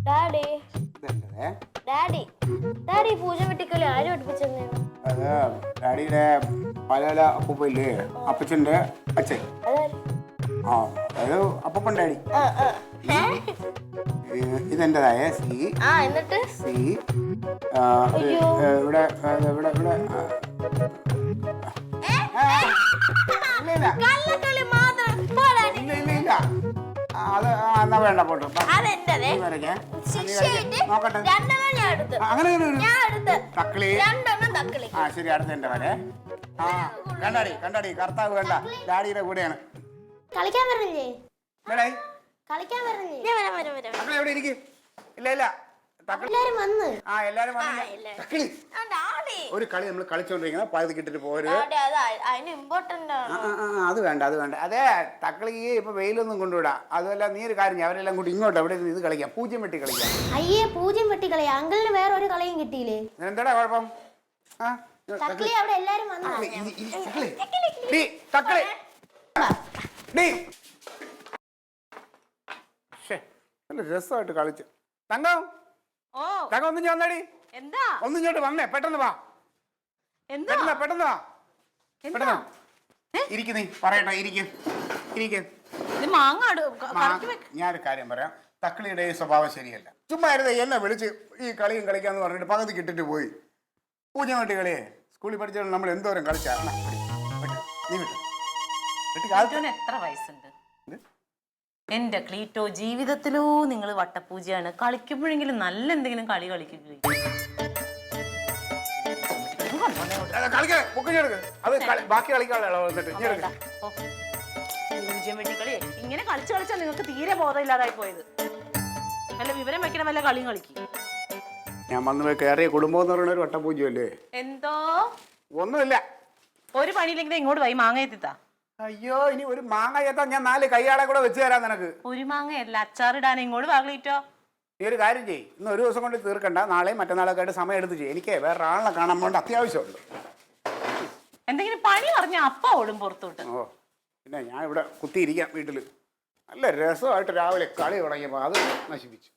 Daddy ഇതെന്തേ? Daddy daddy പൂജ വെട്ടിക്കല് ആരും പഠിപ്പിച്ചെന്നു? അത് ഡാഡിയുടെ പല അപ്പൂപ്പല്ലേ, അപ്പച്ചന്റെ അച്ഛൻ. ആ, അതായത് അപ്പൂപ്പൻ ഡാഡി. ഇതെന്റേതായ സി. എന്നിട്ട് സി ഇവിടെ ഇവിടെ ഇവിടെ ഇല്ല. അത് എന്നാ വേണ്ട പോട്ടെ. അങ്ങനെ തക്കളി. ആ ശരി, അടുത്ത എന്റെ വരെ. ആ കണ്ടാടി കർത്താവ് വേണ്ട, ഡാഡിയുടെ കൂടെയാണ്. കളിക്കാൻ പറഞ്ഞില്ലേ? കളിക്കാൻ പറഞ്ഞില്ലേ? എവിടെ ഇരിക്കും? ഇല്ല എല്ലാരും വന്നു. ഒരു കളി നമ്മൾ കളിച്ചോണ്ടിരിക്കണം, പകുതി കിട്ടിട്ട് പോരുത്. അത് വേണ്ട. അതെ, തക്കളി ഇപ്പൊ വെയിലൊന്നും കൊണ്ടുവിടാ. അതുമല്ല, നീ ഒരു കാര്യം, അവരെല്ലാം കൂടി ഇങ്ങോട്ട് എവിടെ ഇത് കളിക്കാം, പൂജ്യം വെട്ടി കളിക്കാം. അയ്യേ, പൂജ്യം വെട്ടി കളിയാ? അങ്കിളിന് വേറെ ഒരു കളിയും കിട്ടിയില്ലേ? എന്താടാ കുഴപ്പം? നല്ല രസമായിട്ട് കളിച്ചു. തങ്കം ഒന്നും ഞാൻ വന്നടി. ഒന്നും ഇങ്ങോട്ട് വന്നേ, പെട്ടെന്ന് വാ. പെട്ടെന്ന് വാ. ഇരിക്ക്, നീ പറയട്ടെ. ഇരിക്ക്. ഞാനൊരു കാര്യം പറയാം. തക്കളിയുടെ സ്വഭാവം ശരിയല്ല. ചുമ്മാ എന്നെ വിളിച്ച് ഈ കളിയും കളിക്കാന്ന് പറഞ്ഞിട്ട് പകുതി കിട്ടിട്ട് പോയി. പൂജ്യം വെട്ടി കളിയെ സ്കൂളിൽ പഠിച്ചാൽ നമ്മൾ എന്തോരം കളിച്ചാ. നീ വിട്ടു. എത്ര വയസ്സുണ്ട് എന്റെ ക്ലീറ്റോ? ജീവിതത്തിലോ നിങ്ങൾ വട്ടപ്പൂജയാണ്. കളിക്കുമ്പോഴെങ്കിലും നല്ല എന്തെങ്കിലും കളി കളിക്കുകയും ഇങ്ങനെ കളിച്ചാ നിങ്ങൾക്ക് തീരെ ബോധമില്ലാതായി പോയത്. വല്ല വിവരം വെക്കണം, വല്ല കളിയും കളിക്കും. ഞാൻ വന്നു കയറിയ കുടുംബം എന്ന് പറയുന്ന ഒരു വട്ടപ്പൂജയല്ലേ? എന്തോ ഒന്നുമില്ല. ഒരു പണിയില്ലെങ്കിൽ ഇങ്ങോട്ട് പോയി മാങ്ങ എത്തിത്താ. അയ്യോ, ഇനി ഒരു മാങ്ങ എത്താൻ ഞാൻ 4 കയ്യാളെ കൂടെ വെച്ച് തരാം നിനക്ക്. ഒരു മാങ്ങയല്ല, അച്ചാറിടാൻ. ഇങ്ങോട്ട് വാഗ്ലീറ്റോ. ഈ ഒരു കാര്യം ചെയ്യ്, ഇന്ന് ഒരു ദിവസം കൊണ്ട് തീർക്കണ്ട, നാളെയും മറ്റന്നാളൊക്കെ ആയിട്ട് സമയം എടുത്ത് ചെയ്യും. എനിക്ക് വേറെ ആളിനെ കാണാൻ വേണ്ട അത്യാവശ്യമുണ്ട്. എന്തെങ്കിലും പണി പറഞ്ഞ അപ്പ ഓടും പുറത്തോട്ട്. ഓ, പിന്നെ ഞാൻ ഇവിടെ കുത്തിയിരിക്കാം വീട്ടില്. നല്ല രസമായിട്ട് രാവിലെ കളി തുടങ്ങിയപ്പോൾ അത് നശിപ്പിച്ചു.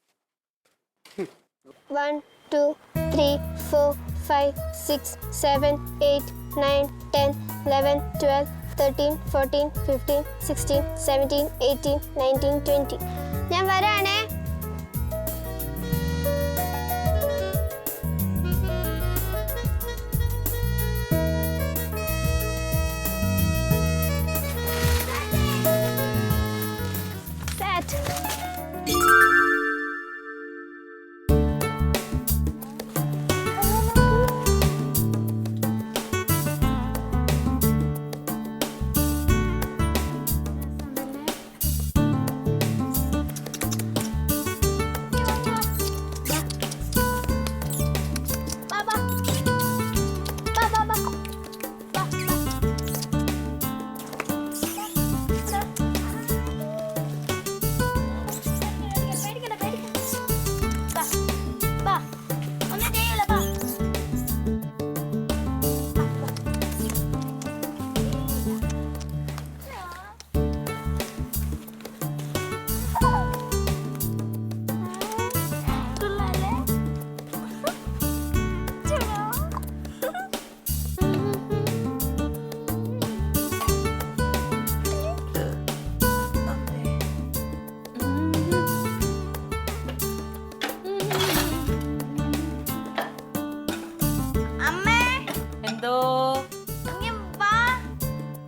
1 2 3 4 5 6 7 8 9 10 11 12 13 14 15 16 17 18 19 20. ഞാൻ വരാണേ.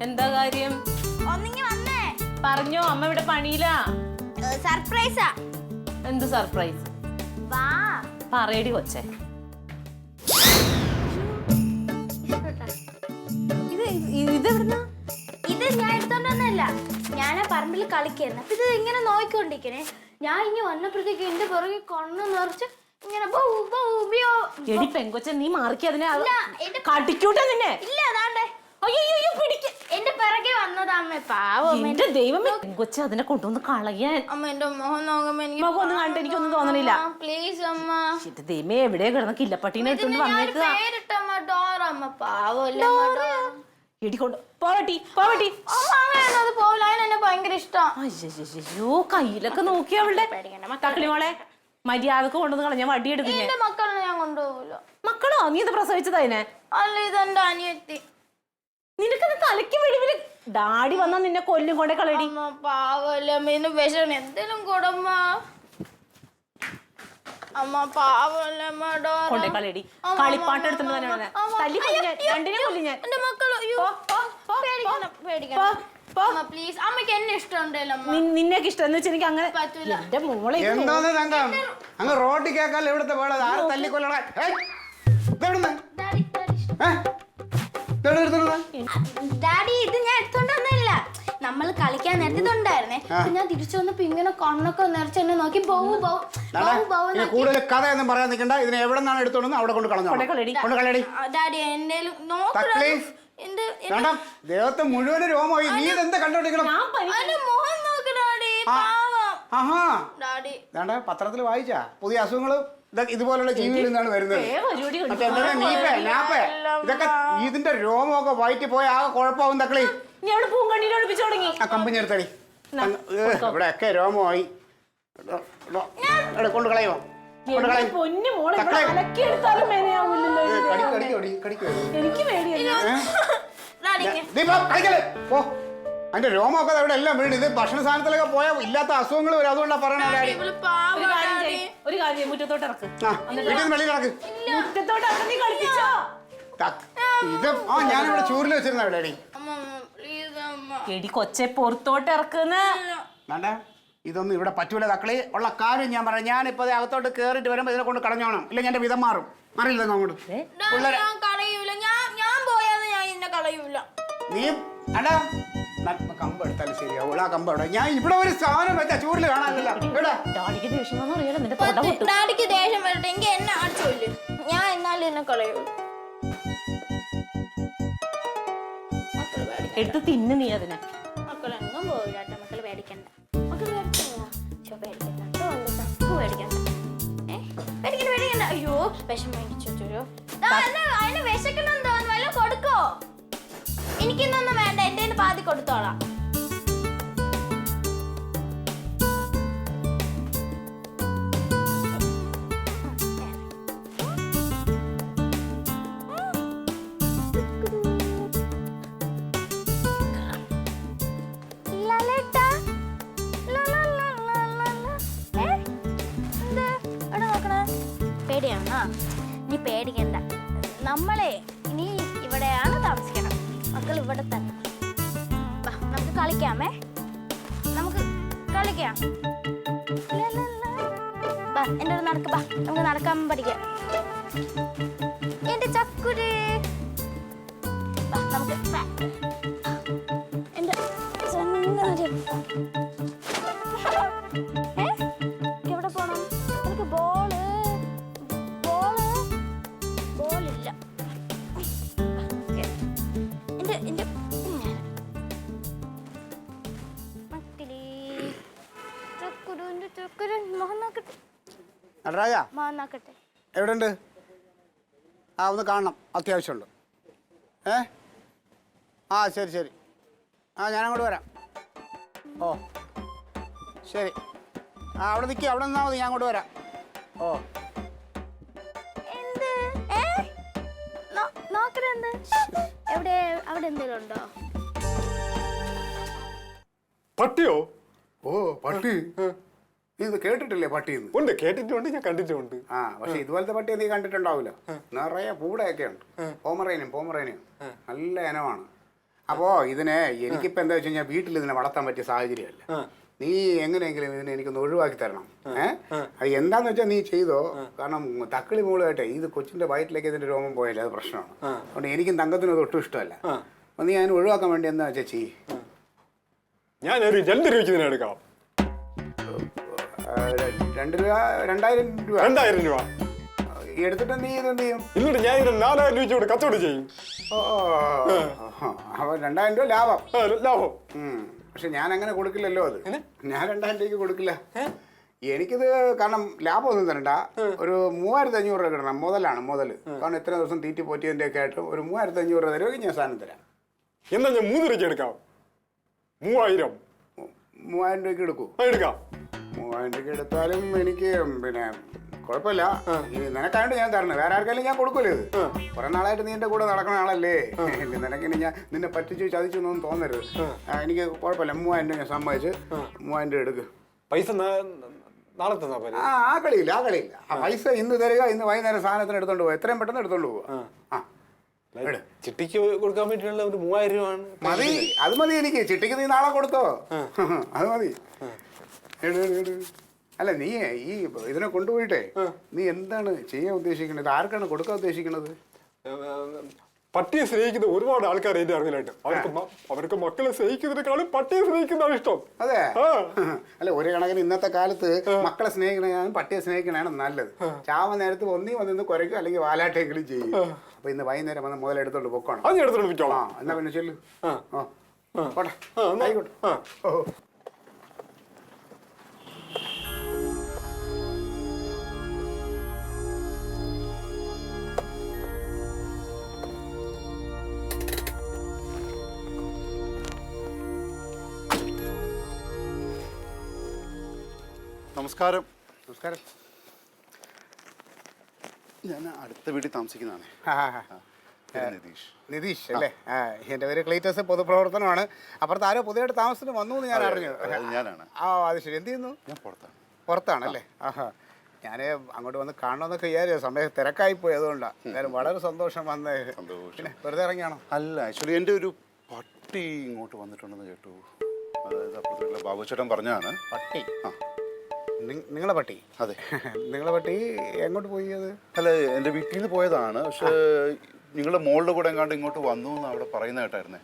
എന്താ കാര്യം? പറഞ്ഞോ, അമ്മ ഇവിടെ പണിയിലാ. സർപ്രൈസാ. എന്ത് സർപ്രൈസ്? പറയടി കൊച്ചേ. ഇത് ഞാൻ എടുത്തോണ്ടൊന്നല്ല, ഞാൻ ആ പറമ്പിൽ കളിക്കായിരുന്നു. അപ്പൊ ഇത് ഇങ്ങനെ നോക്കിക്കൊണ്ടിരിക്കണേ. ഞാൻ ഇനി വന്നപ്പോഴത്തേക്ക് എന്റെ പുറകെ കണ്ണു നിറച്ച് ഇങ്ങനെ എടി പെങ്കൊച്ച, നീ മാറിക്ക് അതിനെ. കടിക്കൂട്ടെ നിന്നെ. ഇല്ല, അതാണ്ടേ. അയ്യോ, പിടിക്ക. എന്റെ പിറകെ വന്നതാ അമ്മ. പാവം എന്റെ ദൈവമേ, പെങ്കൊച്ച അതിനെ കൊണ്ടുവന്ന് കളയാൻ. അമ്മ എന്റെ മുഖം നോക്കുമ്പോ മുഖം ഒന്നും കണ്ടിട്ട് എനിക്കൊന്നും തോന്നണില്ല. പ്ലീസ് അമ്മ. ദൈവമേ, എവിടെയാ കിടന്ന കില്ലപ്പട്ടീനെ എടുത്തോണ്ട് വന്നേക്കുക. ഇടിക്കൊണ്ട് പോവട്ടി. ഭയങ്കര ഇഷ്ടം. അയ്യോ, കയ്യിലൊക്കെ നോക്കി അവളുടെ. തക്കളി മോളെ, മര്യാദക്ക് കൊണ്ടുവന്ന് കളഞ്ഞ വടി എടുക്കും ഞാൻ. എന്റെ മക്കളെ ഞാൻ കൊണ്ടുപോകില്ല. മക്കളോ? നീ ഇത് പ്രസവിച്ചതതിനെ? അല്ല, ഇതെന്റെ അനിയത്തി. നിനക്കത് തലയ്ക്ക് വെളിവില് ഡാഡി വന്നാ നിന്നെ കൊല്ലും കൊണ്ടേ കളയടി. അമ്മ പാവല്ലേ, അമ്മേന് വിഷം എന്തേലും കൊടുമ്മ. അമ്മ പാവല്ലേ അമ്മ, ഡോറ. കൊണ്ടേ കളയടി. കളിപ്പാട്ട് എടുത്തിട്ട് തന്നെ തല്ലി കൊല്ലി ഞാൻ, രണ്ടിനെ കൊല്ലി ഞാൻ. എന്റെ മക്കള് പേടിക്കണം, പേടിക്കണം. പ്ലീസ്, അമ്മക്ക് എന്നെ ഇഷ്ടമുണ്ടല്ലോ അമ്മ. നിന്നെയൊക്കെ ഇഷ്ടം എന്ന് വെച്ചാൽ എനിക്ക് അങ്ങനെ പറ്റൂല. എന്റെ മോളെ ഇത് എന്താന്ന് തങ്കം അങ്ങ് റോഡിൽ കേൾക്കാല്ലോ ഇവിടുത്തെ വേള ആരെ തല്ലിക്കൊല്ലണ ഡാഡി, ഇത് ഞാൻ എടുത്തോണ്ടൊന്നുമില്ല. നമ്മൾ കളിക്കാൻ നേരത്തിണ്ടായിരുന്നേ. ഞാൻ തിരിച്ചു വന്നപ്പോ ഇങ്ങനെ കണ്ണൊക്കെ നിറച്ച് എന്നെ നോക്കി കൂടുതൽ കഥയൊന്നും പറയാൻ നിൽക്കണ്ട. ഇതിനെ എവിടെ നിന്നാണ് എടുത്തോണ്ടെന്ന് അവിടെ കൊണ്ട് കളഞ്ഞു കൊണ്ട് കളയടി. ഡാഡി എന്തേലും ദേഹത്ത് മുഴുവൻ രോമമായി. നീ ഇതെന്താ കണ്ടോണ്ടിരിക്കണം? മോഹൻ നോക്ക് ഡാഡി, ആഹാ ഡാഡി. പത്രത്തിൽ വായിച്ചാ പുതിയ അസുഖങ്ങള് ഇതുപോലുള്ള ജീവികളിൽ നിന്നാണ് വരുന്നത്. ഇതൊക്കെ ഇതിന്റെ രോമമൊക്കെ വയറ്റി പോയ ആകെ കുഴപ്പമാവും തക്കളി. ആ കമ്പനി എടുത്തടി. ഇവിടെ ഒക്കെ രോമമായി. കൊണ്ട് കളയോ? കൊണ്ട് കളയും. ഓ, അതിന്റെ രോമമൊക്കെ അവിടെ എല്ലാം വീണ്. ഇത് ഭക്ഷണ സാധനത്തിലൊക്കെ പോയാ ഇല്ലാത്ത അസുഖങ്ങൾ വരും. അതുകൊണ്ടാ പറയണ ഒരു കാര്യം, മുറ്റത്തോട്ട് ഇറക്ക്. വീട്ടിൽ വെളിയിൽ നടക്ക്. മുറ്റത്തോട്ട് ഇറക്കി നീ കളിപ്പിച്ചോ? ഇത് ഞാനിവിടെ ചൂരിൽ വെച്ചിരുന്ന എവിടെയാടി? എടി കൊച്ചെ പുറത്തോട്ട് ഇറക്കുന്ന. വേണ്ട, ഇതൊന്നും ഇവിടെ പറ്റൂല തക്കളി. ഉള്ള കാര്യം ഞാൻ പറയാം. ഞാനിപ്പോ അകത്തോട്ട് കേറിട്ട് വരുമ്പോ ഇതിനെ കൊണ്ട് കളഞ്ഞോണം. ഇല്ല എന്റെ വിധം മാറും. മാറിയില്ല അങ്ങോട്ട്. നീ അടാ കമ്പ് എടുത്താലും ശരിയാവും. ആ കമ്പ് അവിടെ ഞാൻ ഇവിടെ ഒരു സാധനം വെച്ചാ ചൂരിൽ കാണാനില്ല. ഡാഡിക്ക് ദേഷ്യം ഡാഡിക്ക് ദേഷ്യം വരട്ടെ, എങ്കിൽ എന്നെ അടിച്ചോല്ലേ. ഞാൻ എന്നാലും എന്നെ കളയുള്ളൂ. എടുത്ത് തിന്നു നീ അതിനെ. മക്കളെങ്ങും പോവില്ല. മക്കള് പേടിക്കണ്ട. മക്കള് പേടിക്കണ്ട. പേടിക്കണ്ട. അയ്യോ, വിഷം മേടിച്ചോ. അതിന് വിശക്കണമെന്ന് തോന്നുന്നു. വല്ല കൊടുക്കോ? എനിക്കിന്നൊന്നും വേണ്ട. എന്റെ പാതി കൊടുത്തോളാം. പേടിയാണോ? നീ പേടിക്കണ്ട. നമ്മളെ ഇനി ഇവിടെയാണ് താമസിക്കണം. മക്കൾ ഇവിടെ തന്നെ. നമുക്ക് കളിക്കാമേ. നമുക്ക് കളിക്കാം. എന്റെ നടക്ക്. നമുക്ക് നടക്കാൻ പഠിക്കാം. എന്റെ ചക്കുര്. നമുക്ക് എന്റെ എവിടെ പോണം? എനിക്ക് ബോളില്ല. എന്റെ മക്കളെ ചക്കുരു മോഹൻ നോക്കട്ടെ. നടരാജാ മോഹൻ നോക്കട്ടെ. എവിടെയുണ്ട്? ഒന്ന് കാണണം, അത്യാവശ്യമുണ്ട്. ശരി. ഞാനങ്ങോട്ട് വരാം. ഓ ശരി. അവിടെ നിൽക്കുക. അവിടെ നിന്നാൽ മതി. ഞാൻ അങ്ങോട്ട് വരാം. ഓ നോക്കരുത്. എവിടെ? അവിടെ എന്തെങ്കിലും ഉണ്ടോ? പട്ടിയോ? ഓ പട്ടി. നീ ഇത് കേട്ടിട്ടില്ലേ പട്ടിന്ന്? ഉണ്ട്, കേട്ടിട്ടുണ്ട്, ഞാൻ കണ്ടിട്ടുണ്ട്. പക്ഷെ ഇതുപോലത്തെ പട്ടിയെ നീ കണ്ടിട്ടുണ്ടാവില്ല. നിറയെ പൂടയൊക്കെ ഉണ്ട്. പോമറേനിയം നല്ല ഇനമാണ്. അപ്പോ ഇതിനെ എനിക്കിപ്പോ എന്താ വെച്ച് കഴിഞ്ഞാൽ വീട്ടിൽ ഇതിനെ വളർത്താൻ പറ്റിയ സാഹചര്യമല്ല. നീ എങ്ങനെയെങ്കിലും ഇതിനെ എനിക്കൊന്ന് ഒഴിവാക്കി തരണം. അത് എന്താന്ന് വെച്ചാൽ നീ ചെയ്തോ. കാരണം തക്കിളി മൂളായിട്ടെ ഇത് കൊച്ചിന്റെ വയറ്റിലേക്ക് ഇതിന്റെ രോമം പോയാലേ അത് പ്രശ്നമാണ്. അതുകൊണ്ട് എനിക്കും തങ്കത്തിനും അത് ഒട്ടും ഇഷ്ടമല്ല. അപ്പൊ നീ അതിന് ഒഴിവാക്കാൻ വേണ്ടി എന്താ വെച്ചാൽ ചെയ്യ്. ഞാനൊരു 2 രൂപയ്ക്ക് ഇതിനെ എടുക്കാം. 2 രൂപ 2000 രൂപ 2000 രൂപ എടുത്തിട്ട് നീ ഇതെന്ത് ചെയ്യും? എന്നിട്ട് ഞാൻ ഇതിന് 4000 രൂപയോട് കച്ചവടം ചെയ്യും. അപ്പൊ 2000 രൂപ ലാഭം. ലാഭം. പക്ഷെ ഞാൻ അങ്ങനെ കൊടുക്കില്ലല്ലോ. അത് ഞാൻ 2000 രൂപയ്ക്ക് കൊടുക്കില്ല. എനിക്കിത് കാരണം ലാഭമൊന്നും തരണ്ട. ഒരു 3500 രൂപ കിട്ടണം. മുതൽ. കാരണം ഇത്ര ദിവസം തീറ്റി പോറ്റിയതിന്റെ ഒക്കെ ആയിട്ട് ഒരു 3500 രൂപ തരുമെങ്കിൽ ഞാൻ സാധനം തരാം. എന്നാ ഞാൻ 3 രൂപയ്ക്ക് എടുക്കാം. 3000 3000 രൂപയ്ക്ക് എടുക്കൂ. എടുക്കാം. മൂവായിരം രൂപ എടുത്താലും എനിക്ക് പിന്നെ കുഴപ്പമില്ല. ഇനി നിനക്കായിട്ട് ഞാൻ തരണം, വേറെ ആർക്കായാലും ഞാൻ കൊടുക്കൂലേ ഇത്. കുറെ നാളായിട്ട് നീ എൻ്റെ കൂടെ നടക്കുന്ന ആളല്ലേ, നിനക്കിനി ഞാൻ നിന്നെ പറ്റിച്ചു ചതിച്ചു എന്നൊന്നും തോന്നരുത്. എനിക്ക് കുഴപ്പമില്ല, 3000 രൂപ ഞാൻ സമ്മതിച്ച് 3000 രൂപ എടുക്ക്. പൈസ നാളെ തന്നാ പോലെ. ആ കളിയില്ല. ആ പൈസ ഇന്ന് തരിക, ഇന്ന് വൈകുന്നേരം സാധനത്തിന് എടുത്തോണ്ട് പോകും, എത്രയും പെട്ടെന്ന് എടുത്തോണ്ട് പോവുക. ചിട്ടിക്ക് കൊടുക്കാൻ വേണ്ടിയുള്ള ഒരു 3000 രൂപ ആണ്. മതി, അത് മതി എനിക്ക്. ചിട്ടിക്ക് നീ നാളെ കൊടുത്തോ, അത് മതി. അല്ല നീ ഈ ഇതിനെ കൊണ്ടുപോയിട്ടേ നീ എന്താണ് ചെയ്യാൻ ഉദ്ദേശിക്കുന്നത്? ആർക്കാണ് കൊടുക്കാൻ ഉദ്ദേശിക്കുന്നത്? പട്ടിയെ സ്നേഹിക്കുന്ന ഒരുപാട് ആൾക്കാർ എന്റെ അറിവിലായിട്ട്. അവർക്ക് മക്കളെ സ്നേഹിക്കുന്നതിനേക്കാളും പട്ടിയെ സ്നേഹിക്കുന്നതാണ് ഇഷ്ടം. അതെ. അല്ല, ഒരു കണക്കിന് ഇന്നത്തെ കാലത്ത് മക്കളെ സ്നേഹിക്കണതാണ് പട്ടിയെ സ്നേഹിക്കണതാണ് നല്ലത്. ചാവ നേരത്ത് ഒന്നി വന്നിന്ന് കുരയ്ക്കും, അല്ലെങ്കിൽ വാലാട്ടെങ്കിലും ചെയ്യും. അപ്പൊ ഇന്ന് വൈകുന്നേരം വന്ന് മുതലെടുത്തോണ്ട് പൊക്കണം. അത് എടുത്തോണ്ട് പോയിക്കോളാം. എന്നാ പിന്നെ ചെല്ലു. ആയിക്കോട്ടെ. നമസ്കാരം. നമസ്കാരം. ഞാൻ അടുത്ത വീട്ടിൽ താമസിക്കുന്നതാണ്. നിതീഷ്. നിതീഷ് അല്ലേ? എൻ്റെ പേര് ക്ലീറ്റസ്, പൊതുപ്രവർത്തനമാണ്. അപ്പുറത്ത് ആരോ പുതിയതായിട്ട് താമസത്തിന് വന്നു എന്ന് ഞാൻ അറിഞ്ഞു. ഞാനാണ്. അത് ശരി. എന്ത് ചെയ്യുന്നു? ഞാൻ പുറത്താണ്. പുറത്താണല്ലേ? ഞാൻ അങ്ങോട്ട് വന്ന് കാണണമെന്നൊക്കെ വിചാരിച്ചു, സമയം തിരക്കായി പോയി, അതുകൊണ്ടാണ്. എന്തായാലും വളരെ സന്തോഷം വന്നേ. പിന്നെ വെറുതെ ഇറങ്ങിയാണോ? അല്ല, ആക്ച്വലി എൻ്റെ ഒരു പട്ടി ഇങ്ങോട്ട് വന്നിട്ടുണ്ടെന്ന് കേട്ടു. അതായത് അപ്പുറത്തുള്ള ബാബുച്ചേട്ടൻ പറഞ്ഞാണ്. പട്ടി? നിങ്ങളെ പട്ടി? അതെ. നിങ്ങളെ പട്ടി എങ്ങോട്ട് പോയി? അത് അല്ല, എൻ്റെ വീട്ടിൽ നിന്ന് പോയതാണ്. പക്ഷേ നിങ്ങളുടെ മോളുടെ കൂടെ എങ്ങാണ്ട് ഇങ്ങോട്ട് വന്നു എന്ന് അവിടെ പറയുന്ന കേട്ടായിരുന്നേ.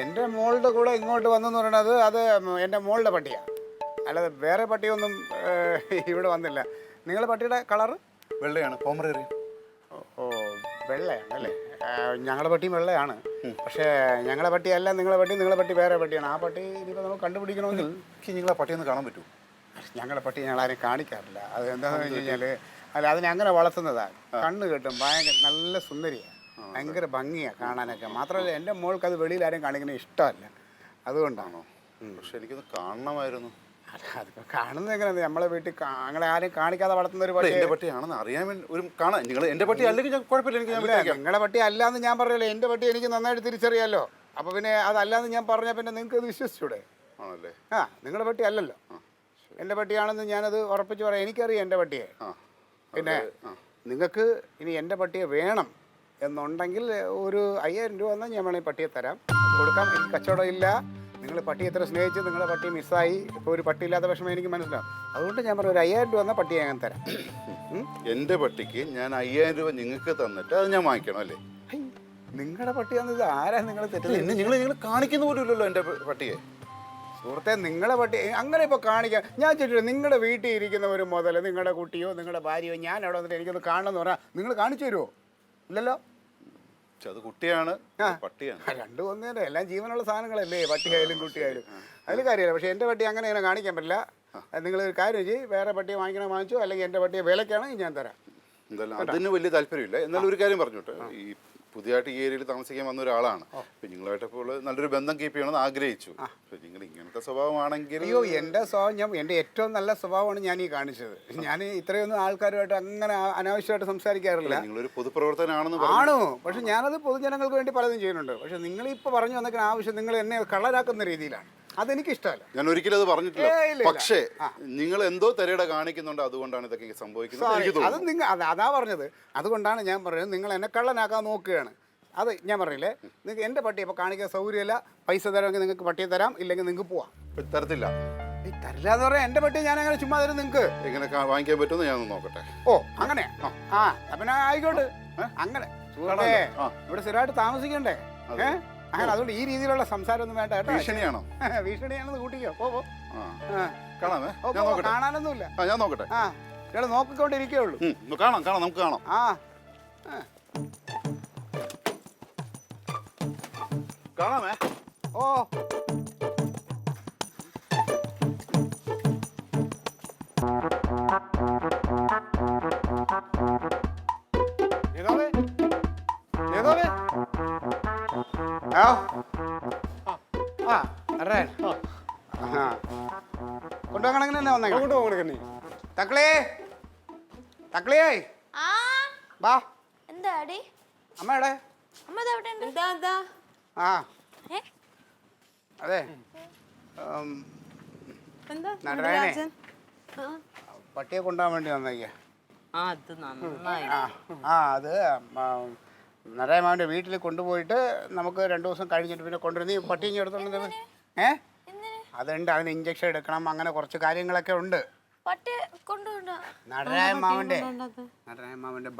എൻ്റെ മോളുടെ കൂടെ ഇങ്ങോട്ട് വന്നെന്ന് പറയണത് അത് എൻ്റെ മോളുടെ പട്ടിയാണ്, അല്ലാതെ വേറെ പട്ടിയൊന്നും ഇവിടെ വന്നില്ല. നിങ്ങളുടെ പട്ടിയുടെ കളറ് വെള്ളയാണ്, പോമറേറിയൻ. ഓ, വെള്ളയാണ് അല്ലേ? ഞങ്ങളുടെ പട്ടിയും വെള്ളയാണ്. പക്ഷേ ഞങ്ങളുടെ പട്ടിയല്ല നിങ്ങളെ പട്ടി വേറെ പട്ടിയാണ്. ആ പട്ടി ഇനിയിപ്പോൾ നമുക്ക് കണ്ടുപിടിക്കണമെങ്കിൽ നിങ്ങളെ പട്ടി ഒന്ന് കാണാൻ പറ്റുമോ? ഞങ്ങളുടെ പട്ടി ഞങ്ങളാരും കാണിക്കാറില്ല. അത് എന്താണെന്ന് വെച്ച് കഴിഞ്ഞാൽ, അല്ല, അതിനെ അങ്ങനെ വളർത്തുന്നതാണ്. കണ്ണ് കെട്ടും, ഭയങ്കര നല്ല സുന്ദരിയാണ്, ഭയങ്കര ഭംഗിയാണ് കാണാനൊക്കെ. മാത്രമല്ല എൻ്റെ മോൾക്ക് അത് വെളിയിൽ ആരും കാണിക്കുന്നത് ഇഷ്ടമല്ല, അതുകൊണ്ടാണോ? പക്ഷെ എനിക്കൊന്ന് കാണണമായിരുന്നു. അതിപ്പോൾ കാണുന്നത് എങ്ങനെയാണ്? നമ്മളെ വീട്ടിൽ അങ്ങനെ ആരും കാണിക്കാതെ വളർത്തുന്ന ഒരു പട്ടി. എൻ്റെ പട്ടിയാണെന്ന് അറിയാൻ വേണ്ടി ഒരു കാണാൻ. നിങ്ങൾ എൻ്റെ പട്ടി അല്ലെങ്കിൽ ഞാൻ കുഴപ്പമില്ല, എനിക്ക് നിങ്ങളുടെ പട്ടി അല്ലാന്ന് ഞാൻ പറയല്ലോ. എൻ്റെ പട്ടി എനിക്ക് നന്നായിട്ട് തിരിച്ചറിയാമല്ലോ. അപ്പോൾ പിന്നെ അതല്ലാന്ന് ഞാൻ പറഞ്ഞാൽ പിന്നെ നിങ്ങൾക്ക് അത് വിശ്വസിച്ചൂടെ? ആണല്ലേ? നിങ്ങളുടെ പട്ടി അല്ലല്ലോ, എൻ്റെ പട്ടിയാണെന്ന് ഞാനത് ഉറപ്പിച്ച് പറയാം. എനിക്കറിയാം എൻ്റെ പട്ടിയെ. പിന്നെ നിങ്ങൾക്ക് ഇനി എൻ്റെ പട്ടിയെ വേണം എന്നുണ്ടെങ്കിൽ ഒരു 5000 രൂപ എന്നാൽ ഞാൻ വേണമെങ്കിൽ പട്ടിയെ തരാം, കൊടുക്കാം. എനിക്ക് കച്ചവടം ഇല്ല. നിങ്ങൾ പട്ടി എത്ര സ്നേഹിച്ച് നിങ്ങളുടെ പട്ടി മിസ്സായി, ഇപ്പോൾ ഒരു പട്ടി ഇല്ലാത്ത വിഷമം എനിക്ക് മനസ്സിലാവും. അതുകൊണ്ട് ഞാൻ പറഞ്ഞു, ഒരു 5000 രൂപ എന്നാൽ പട്ടിയെ ഞാൻ തരാം. എൻ്റെ പട്ടിക്ക് ഞാൻ 5000 രൂപ നിങ്ങൾക്ക് തന്നിട്ട് അത് ഞാൻ വാങ്ങിക്കണം അല്ലേ? നിങ്ങളുടെ പട്ടിയാണെന്ന് ഇത് ആരാ നിങ്ങൾ തെറ്റില്ല? നിങ്ങൾ കാണിക്കുന്ന പോലും ഇല്ലല്ലോ എൻ്റെ പട്ടിയെ. സുഹൃത്തെ, നിങ്ങളെ പട്ടി അങ്ങനെ ഇപ്പോൾ കാണിക്കാം. ഞാൻ ചോദിച്ചിട്ട് നിങ്ങളുടെ വീട്ടിൽ ഇരിക്കുന്ന ഒരു മുതൽ, നിങ്ങളുടെ കുട്ടിയോ നിങ്ങളുടെ ഭാര്യയോ ഞാൻ അവിടെ വന്നിട്ട് എനിക്കൊന്ന് കാണണമെന്ന് പറഞ്ഞാൽ നിങ്ങൾ കാണിച്ചു തരുമോ? ഇല്ലല്ലോ. അത് കുട്ടിയാണ്, പട്ടിയാണ്, രണ്ടും ഒന്നേ. എല്ലാം ജീവനുള്ള സാധനങ്ങളല്ലേ, പട്ടിയായാലും കുട്ടിയായാലും. അതിൽ കാര്യമില്ല. പക്ഷേ എൻ്റെ പട്ടി അങ്ങനെ കാണിക്കാൻ പറ്റില്ല. നിങ്ങളൊരു കാര്യം ചെയ്യും, വേറെ പട്ടിയെ വാങ്ങിച്ചോ, അല്ലെങ്കിൽ എൻ്റെ പട്ടിയെ വിലക്കാണെങ്കിൽ ഞാൻ തരാം. എന്തായാലും അതിന് വലിയ താല്പര്യമില്ല. എന്നാലും ഒരു കാര്യം പറഞ്ഞോട്ടെ, ഈ പുതിയതായിട്ട് ഈ ഏരിയയിൽ താമസിക്കാൻ വന്ന ഒരാളാണ്. അപ്പം നിങ്ങളായിട്ടപ്പോൾ നല്ലൊരു ബന്ധം കീപ്പ് ചെയ്യണമെന്ന് ആഗ്രഹിച്ചു. അപ്പം നിങ്ങൾ ഇങ്ങനത്തെ സ്വഭാവമാണെങ്കിൽ... അയ്യോ, എൻ്റെ സ്വഭാവം എൻ്റെ ഏറ്റവും നല്ല സ്വഭാവമാണ് ഞാൻ ഈ കാണിച്ചത്. ഞാൻ ഇത്രയൊന്നും ആൾക്കാരുമായിട്ട് അങ്ങനെ അനാവശ്യമായിട്ട് സംസാരിക്കാറില്ല. നിങ്ങളൊരു പൊതുപ്രവർത്തനാണെന്ന് ആണോ? പക്ഷെ ഞാനത് പൊതുജനങ്ങൾക്ക് വേണ്ടി പലതും ചെയ്യുന്നുണ്ട്. പക്ഷെ നിങ്ങളിപ്പോൾ പറഞ്ഞു വന്നേക്കുന്ന ആവശ്യം നിങ്ങൾ എന്നെ കള്ളരാക്കുന്ന രീതിയിലാണ്. അതെനിക്ക് ഇഷ്ടമല്ല. ഞാൻ ഒരിക്കലും അത് പറഞ്ഞിട്ടില്ല. പക്ഷേ നിങ്ങൾ എന്തോ തെരയുടെ കാണിക്കുന്നുണ്ട്, അതുകൊണ്ടാണ് ഇതൊക്കെ സംഭവിക്കുന്നത്. അത് നിങ്ങൾ അതാ പറഞ്ഞത്. അതുകൊണ്ടാണ് ഞാൻ പറയുന്നത്, നിങ്ങൾ എന്നെ കള്ളനാക്കാൻ നോക്കുകയാണ്. അത് ഞാൻ പറഞ്ഞില്ലേ, നിങ്ങൾക്ക് എൻ്റെ പട്ടി ഇപ്പോൾ കാണിക്കാൻ സൗകര്യമില്ല. പൈസ തരാമെങ്കിൽ നിങ്ങൾക്ക് പട്ടിയെ തരാം, ഇല്ലെങ്കിൽ നിങ്ങൾക്ക് പോവാം. തരത്തില്ല. തരില്ല എന്ന് പറയാം. എൻ്റെ പട്ടി ഞാൻ അങ്ങനെ ചുമ്മാ തരും. നിങ്ങൾക്ക് എങ്ങനെ വാങ്ങിക്കാൻ പറ്റുമെന്ന് ഞാൻ നോക്കട്ടെ. ഓ, അങ്ങനെ? പിന്നെ ആയിക്കോട്ടെ. അങ്ങനെ ഇവിടെ സ്ഥിരമായിട്ട് താമസിക്കണ്ടേ? അങ്ങനെ അതുകൊണ്ട് ഈ രീതിയിലുള്ള സംസാരം ഒന്നും വേണ്ട കേട്ടോ. ഭീഷണിയാണോ? ഭീഷണിയാണെന്ന് കൂട്ടിക്കോ. പോ. കാണാമേ? കാണാനൊന്നുമില്ല. ഞാൻ നോക്കട്ടെ. ഇവിടെ നോക്കിക്കൊണ്ടിരിക്കേ ഉള്ളൂ. കാണാം, നമുക്ക് കാണാം. കാണാമേ? ഓ, കൊണ്ടുപോകണമെങ്കിൽ തന്നെ വന്നേക്കാം. അങ്ങോട്ട് പോകണ കണ്ണി. തക്കളേ തക്കളിയേ ആ ബാ. എന്താടി അമ്മയുടെ അമ്മ എവിടെ ഉണ്ട്? ആ ഏ? അതെ നടരായനെ പട്ടിയെ കൊണ്ടുപോകാൻ വേണ്ടി വന്നേക്ക. അത് നന്നായി. അത് നടരായമാവൻ്റെ വീട്ടിൽ കൊണ്ടുപോയിട്ട് നമുക്ക് 2 ദിവസം കഴിഞ്ഞിട്ട് പിന്നെ കൊണ്ടുവരുന്ന ഈ പട്ടി ഇങ്ങനെ എടുത്തോണ്ട് അതുണ്ട്. അതിന് ഇഞ്ചക്ഷൻ എടുക്കണം, അങ്ങനെ കുറച്ച് കാര്യങ്ങളൊക്കെ ഉണ്ട്. പട്ടി കൊണ്ടുപോകണ്ട. നടരായമാവൻ്റെ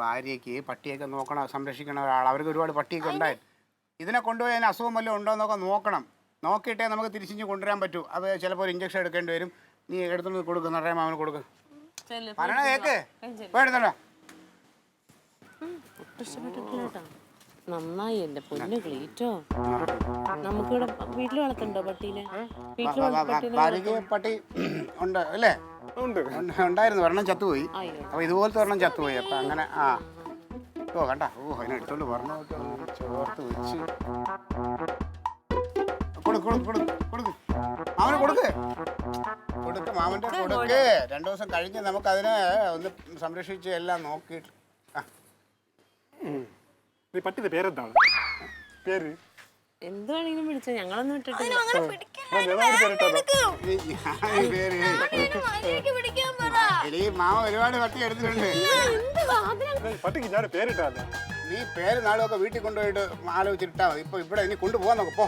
ഭാര്യയ്ക്ക് പട്ടിയൊക്കെ നോക്കണം, സംരക്ഷിക്കണ ഒരാൾ. അവർക്ക് ഒരുപാട് പട്ടിയൊക്കെ ഉണ്ടായിരുന്നു. ഇതിനെ കൊണ്ടുപോയി അതിന് അസുഖം വല്ലതും ഉണ്ടോ എന്നൊക്കെ നോക്കണം. നോക്കിയിട്ടേ നമുക്ക് തിരിച്ചു കൊണ്ടുവരാൻ പറ്റൂ. അത് ചിലപ്പോൾ ഒരു ഇഞ്ചക്ഷൻ എടുക്കേണ്ടി വരും. നീ എടുത്തോണ്ട് കൊടുക്കും, നടരായമാവന് കൊടുക്കും. പറയണ കേക്ക് എടുത്തോ. നന്നായി എന്റെ പൊന്നു ക്ലീറ്റോ. നമുക്കിവിടെ വീട്ടിൽ വളർത്തുണ്ടോ പട്ടീനെ? ഭാര്യയ്ക്ക് പട്ടി ഉണ്ട് അല്ലേ? ഉണ്ടായിരുന്നു. ഒരെണ്ണം ചത്തുപോയി. അപ്പൊ ഇതുപോലത്തെ ഒരെണ്ണം ചത്തുപോയി. അപ്പൊ അങ്ങനെ ഓ കണ്ട അതിനെടുത്തോണ്ട് പറഞ്ഞു ചേർത്ത് വെച്ച് മാമന് കൊടുക്ക് മാമന്റെ കൊടുക്ക്. 2 ദിവസം കഴിഞ്ഞ് നമുക്ക് അതിനെ ഒന്ന് സംരക്ഷിച്ച് എല്ലാം നോക്കിയിട്ട്. നീ പട്ടിയുടെ പേരെന്താണ്? പേര് എന്ത് വേണമെങ്കിലും വിളിച്ചോ, ഞങ്ങളൊന്നും ഇട്ടിട്ടില്ല. മാമ ഒരുപാട് പട്ടി എടുത്തിട്ടുണ്ട്. പട്ടിക്ക് ഞാൻ പേരിട്ടല്ല. നീ പേര് നാളുമൊക്കെ വീട്ടിൽ കൊണ്ടുപോയിട്ട് ആലോചിച്ചിട്ടാ മതി. ഇപ്പൊ ഇവിടെ ഇനി കൊണ്ടുപോകാൻ നോക്കപ്പോ.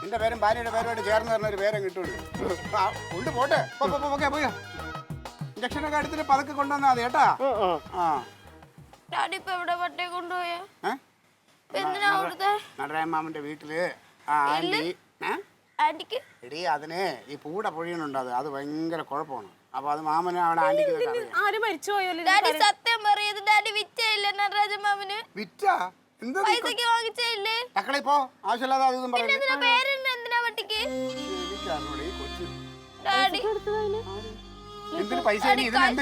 നിന്റെ പേരും ഭാര്യയുടെ പേരുമായിട്ട് ചേർന്ന് തരുന്ന ഒരു പേരും കിട്ടുള്ളൂ. കൊണ്ടുപോട്ടെ. പോയോ ഇഞ്ചക്ഷനൊക്കെ എടുത്തിട്ട് പതുക്കെ കൊണ്ടുവന്നാ മതി കേട്ടാ. പട്ടിയെ കൊണ്ടുപോയാ നടരായമാമന്റെ വീട്ടില് ആന്റിക്ക് എടീ അതിന് ഈ പൂട പൊഴിയണുണ്ട്. അത് ഭയങ്കര കുഴപ്പമാണ്. അപ്പൊ അത് മാമന് അവിടെ ആന്റിക്ക് ആര് മരിച്ചു പോയോ? സത്യം പറയത് ഡാഡി വിറ്റയില്ല നടരാജ മാമന്. വിറ്റാ എന്താ പൈസക്ക് വാങ്ങിച്ചേ? തക്കളിപ്പോ ആവശ്യമില്ലാതെ അതൊന്നും പറയുന്നത്. പേരുണ്ട് എന്തിനാ പട്ടിക്ക്? ഡാഡി എന്തിന് പൈസ?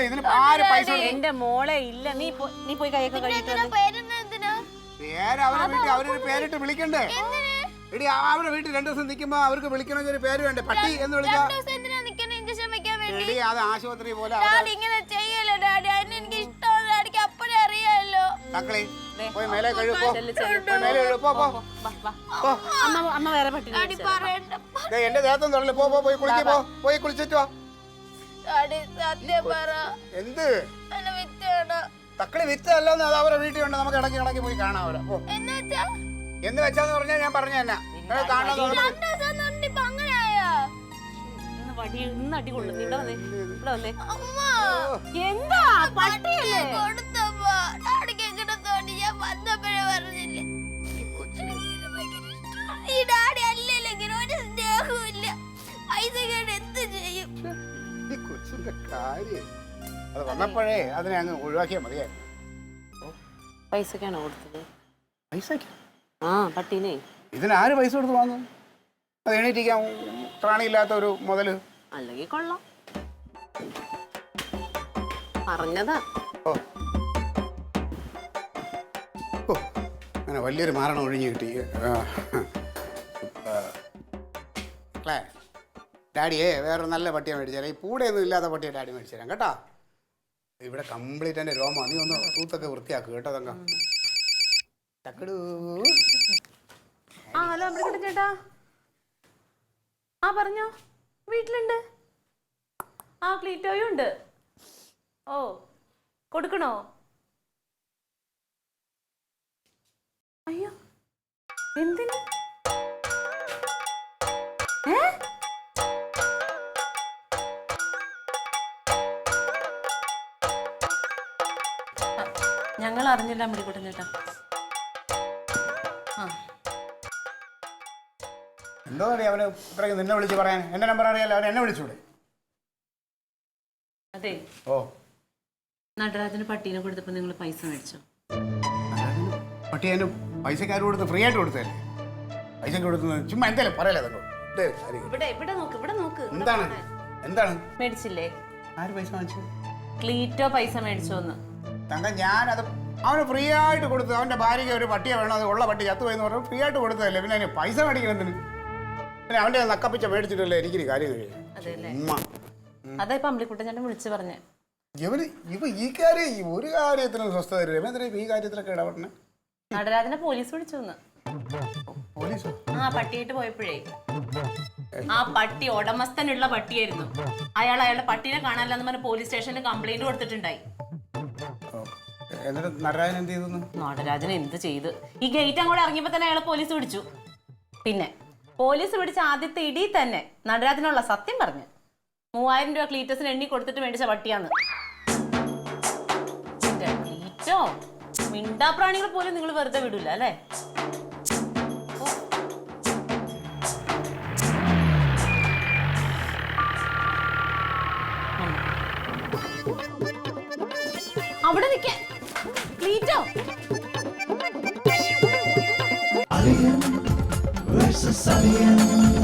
ഇതിന് ആര് പൈസ? എന്റെ മോളെ ഇല്ല. നീ പോയി കൈയൊക്കെ കഴിയിട്ട് പേരുണ്ട് എന്തിനാ? പേര് അവരുടെ വീട്ടിൽ അവരൊരു പേരിട്ട് വിളിക്കണ്ടേ? എടി അവരുടെ വീട്ടിൽ 2 ദിവസം നിൽക്കുമ്പോ അവർക്ക് വിളിക്കണമെങ്കിൽ ഒരു പേര് വേണ്ടേ? പട്ടി എന്ന് വിളിക്കാം. എടി അത് ആശുപത്രി പോലെ ഇങ്ങനെ ചെയ്യല്ലോ ഡാഡി. അതിന് എനിക്ക് ഇഷ്ടമാണ്. ഡാഡിക്ക് അപ്പഴേ അറിയാമല്ലോ. തക്കളി പോയി മേലെ കഴുപ്പോ. മേലെ കഴുപ്പോ. അമ്മ വേറെ പട്ടി ഡാഡി പറയണ്ട. എന്റെ ദേഹത്തൊന്നും തൊടല്ലേ. പോയി കുളിക്കോ. പോയി കുളിച്ചോ. ഡാഡി സത്യം പറ. എന്ത് എന്നെ വിറ്റാണ്? തക്കളി വിറ്റല്ലെന്ന് അത് അവരുടെ വീട്ടിൽ ഉണ്ട്. നമുക്ക് ഇടയ്ക്ക് പോയി കാണാം അവരെ. എന്ന് വെച്ചാന്ന് പറഞ്ഞാൽ ഞാൻ പറഞ്ഞു തന്നെ കാണാൻ. ഇന്ന് അടി കൊള്ളു. ഇവിടെ വന്നേ, ഇവിടെ വന്നേ. എന്താ പട്ടിയല്ലേ കൊടുത്തപ്പോ ഡാഡിക്ക് എങ്ങനെ തോന്നി? ഞാൻ വന്നപ്പോഴേ പറഞ്ഞില്ലേ ഈ ഡാഡി അല്ലെങ്കിലും ഒരു സ്നേഹവും ഇല്ല. പൈസ കേട്ട് എന്ത് ചെയ്യും? ഈ കൊച്ചിന്റെ കാര്യം അത് വന്നപ്പോഴേ അതിനെ അങ്ങ് ഒഴിവാക്കിയാൽ മതിയായിരുന്നു. പൈസക്കാണോ കൊടുത്തത്? പൈസക്ക് പട്ടീനെ ഇതിനാര് പൈസ കൊടുത്ത് വാങ്ങും? അത് എണീറ്റിരിക്കാൻ ത്രാണിയില്ലാത്ത ഒരു മുതല്. അല്ലെങ്കിൽ കൊള്ളാം. പറഞ്ഞതാ. അങ്ങനെ വലിയൊരു മാരണം ഒഴിഞ്ഞു കിട്ടി. ഡാഡിയെ വേറെ നല്ല പട്ടിയെ മേടിച്ചാൽ ഈ പൂടെയൊന്നും ഇല്ലാത്ത പട്ടിയെ ഡാഡി മേടിച്ചു തരാം കേട്ടോ. ഇവിടെ കംപ്ലീറ്റ് എൻ്റെ രോമ. നീ ഒന്ന് തൂത്തൊക്കെ വൃത്തിയാക്കുക കേട്ടോ. തങ്ക തക്കടൂ. ഹലോ അമ്പലക്കുട്ടൻ ചേട്ടാ. പറഞ്ഞോ. വീട്ടിലുണ്ട്. ക്ലീറ്റോയും ഉണ്ട്. ഓ കൊടുക്കണോ? അയ്യോ എന്തിന്? ഞങ്ങൾ അറിഞ്ഞില്ല അമ്പലക്കുട്ടൻ ചേട്ടാ. എന്തോ അവന് ഇത്രയ്ക്ക് നിന്നെ വിളിച്ച് പറയാൻ. എൻ്റെ നമ്പർ അറിയാലോ. അവൻ എന്നെ വിളിച്ചൂടെ? അതെ. നടരാജന് പട്ടീനെ കൊടുത്തപ്പോ നിങ്ങൾ പൈസ മേടിച്ചോ? പട്ടി അതിന് പൈസക്കാർ കൊടുത്ത് ഫ്രീ ആയിട്ട് കൊടുത്തല്ലേ? പൈസക്ക് കൊടുക്കുന്നത് ചുമ്മാ എന്തായാലും പറയല്ലേ? എന്താണ് മേടിച്ചില്ലേ? ആര് പൈസ വാങ്ങിച്ചു? ക്ലീറ്റോ പൈസ മേടിച്ചോന്ന്. തങ്ക ഞാനത് അവന് ഫ്രീ ആയിട്ട് കൊടുത്തു. അവന്റെ ഭാര്യയ്ക്ക് ഒരു പട്ടിയെ വേണം. അത് ഉള്ള പട്ടി ചത്തുപോയെന്ന് പറഞ്ഞു ഫ്രീ ആയിട്ട് കൊടുത്തതല്ലേ. പിന്നെ അതിന് പൈസ മേടിക്കണതിന് പിന്നെ അവന്റെ നക്കപ്പിച്ച മേടിച്ചിട്ടല്ലേ എനിക്കിനി കാര്യം കഴിയും. അതാ ഇപ്പൊ അമ്പിളിക്കുട്ടൻ വിളിച്ചു പറഞ്ഞേ. ഇവ ഈ കാര്യം ഒരു കാര്യത്തിനും സ്വസ്ഥത തരും. രമേന്ദ്രൻ ഈ കാര്യത്തിലൊക്കെ ഇടപെടണേ. നടരാജനെ പോലീസ് വിളിച്ചു. പോലീസോ? ആ പട്ടിയായിട്ട് പോയപ്പോഴേ ആ പട്ടി ഉടമസ്ഥനുള്ള പട്ടിയായിരുന്നു. അയാളുടെ പട്ടിനെ കാണാനില്ലെന്ന് പറഞ്ഞ പോലീസ് സ്റ്റേഷനിൽ കംപ്ലൈന്റ് കൊടുത്തിട്ടുണ്ടായി. എന്നിട്ട് നടരാജൻ എന്ത് ചെയ്തു? നടരാജൻ എന്ത് ചെയ്ത്, ഈ ഗേറ്റ് അങ്ങോട്ട് ഇറങ്ങിയപ്പോ തന്നെ അയാളെ പോലീസ് പിടിച്ചു. പിന്നെ പോലീസ് പിടിച്ച ആദ്യത്തെ ഇടി തന്നെ നടരാജനുള്ള സത്യം പറഞ്ഞു 3000 രൂപ ക്ലീറ്റസിന് എണ്ണി കൊടുത്തിട്ട് മേടിച്ച പട്ടിയാന്ന്. ക്ലീറ്റോ മിണ്ടാപ്രാണികൾ പോലും നിങ്ങൾ വെറുതെ വിടൂല അല്ലേ? അവിടെ നിൽക്കാൻ ക്ലീറ്റോ. Alien versus Alien.